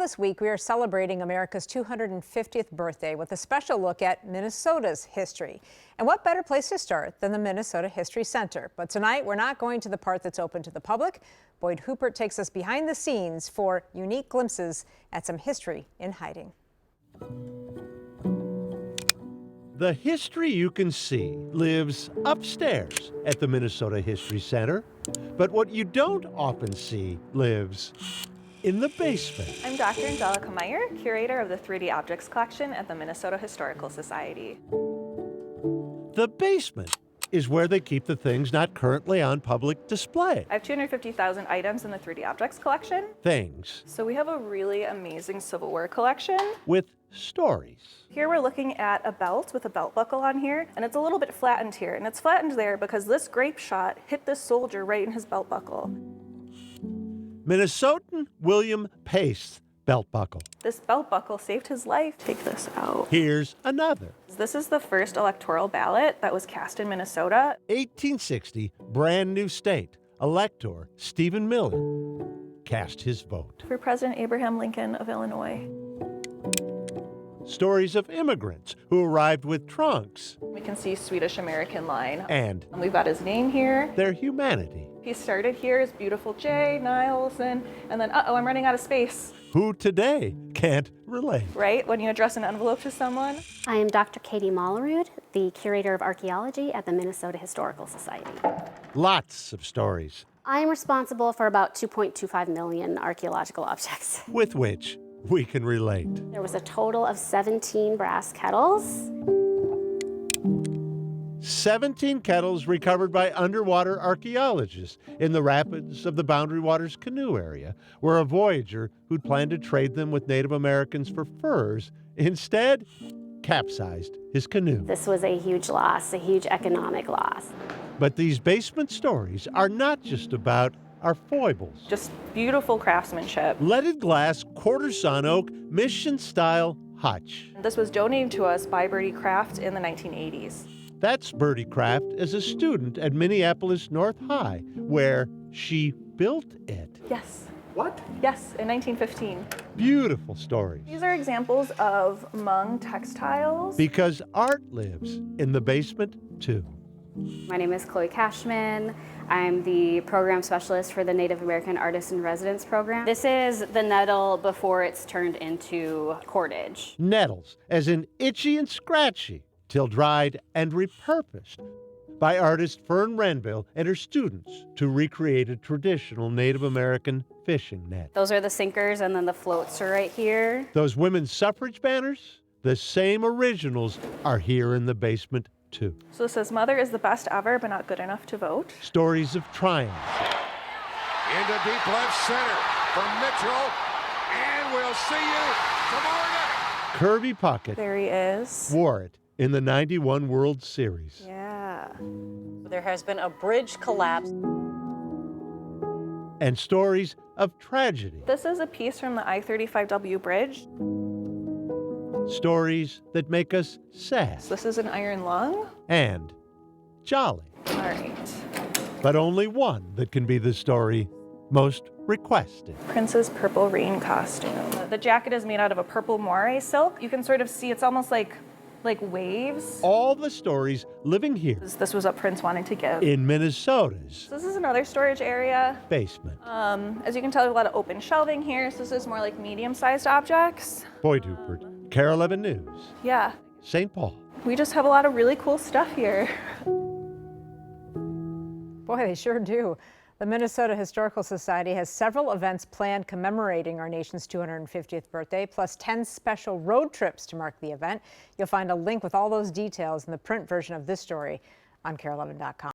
this week, we are celebrating America's 250th birthday with a special look at Minnesota's history. And what better place to start than the Minnesota History Center? But tonight, we're not going to the part that's open to the public. Boyd Hupert takes us behind the scenes for unique glimpses at some history in hiding. The history you can see lives upstairs at the Minnesota History Center, but what you don't often see lives in the basement. I'm Dr. Angelica Meyer, curator of the 3D Objects Collection at the Minnesota Historical Society. The basement is where they keep the things not currently on public display. I have 250,000 items in the 3D Objects Collection. Things So we have a really amazing silverware collection. with stories. Here we're looking at a belt with a belt buckle on here, and it's a little bit flattened here. And it's flattened there because this grape shot hit this soldier right in his belt buckle. Minnesotan William Pace's belt buckle. This belt buckle saved his life. Take this out. Here's another. This is the first electoral ballot that was cast in Minnesota. 1860, brand new state. Elector Stephen Miller cast his vote. For President Abraham Lincoln of Illinois. Stories of immigrants who arrived with trunks We can see Swedish-American line. and We've got his name here. their humanity. He started here as Beautiful Jay, Niles, and then, uh-oh, I'm running out of space, Who today can't relate? right? When you address an envelope to someone. I am Dr. Katie Mollerud, the curator of archaeology at the Minnesota Historical Society. Lots of stories I am responsible for about 2.25 million archaeological objects. with which we can relate. There was a total of 17 brass kettles. 17 kettles recovered by underwater archaeologists in the rapids of the Boundary Waters canoe area, where a voyager who'd planned to trade them with Native Americans for furs instead capsized his canoe. This was a huge loss, a huge economic loss. But these basement stories are not just about our foibles. Just beautiful craftsmanship. Leaded glass, quarter-sawn oak, mission-style hutch. This was donated to us by Birdie Craft in the 1980s. That's Birdie Craft as a student at Minneapolis North High, where she built it. Yes. What? Yes, in 1915. Beautiful stories. These are examples of Hmong textiles. Because art lives in the basement, too. My name is Chloe Cashman. I'm the program specialist for the Native American Artists in Residence program. This is the nettle before it's turned into cordage. Nettles, as in itchy and scratchy, till dried and repurposed by artist Fern Renville and her students to recreate a traditional Native American fishing net. Those are the sinkers, and then the floats are right here. Those women's suffrage banners, the same originals, are here in the basement, too. So this says, Mother is the best ever, but not good enough to vote. Stories of triumph. Into deep left center for Mitchell, and we'll see you tomorrow night. Kirby Puckett There he is. wore it in the '91 World Series. Yeah. There has been a bridge collapse. And stories of tragedy. This is a piece from the I-35W bridge. Stories that make us sad So this is an iron lung. and jolly. All right. But only one that can be the story most requested. Prince's Purple Rain costume. The jacket is made out of a purple moire silk. You can sort of see it's almost like waves. All the stories living here This was what Prince wanted to give. in Minnesota's This is another storage area. basement. As you can tell, we have a lot of open shelving here. So this is more like medium-sized objects. Boyd Hupert, Carol 11 News, Yeah, St. Paul. we just have a lot of really cool stuff here. Boy, they sure do. The Minnesota Historical Society has several events planned commemorating our nation's 250th birthday, plus 10 special road trips to mark the event. You'll find a link with all those details in the print version of this story on KARE11.com.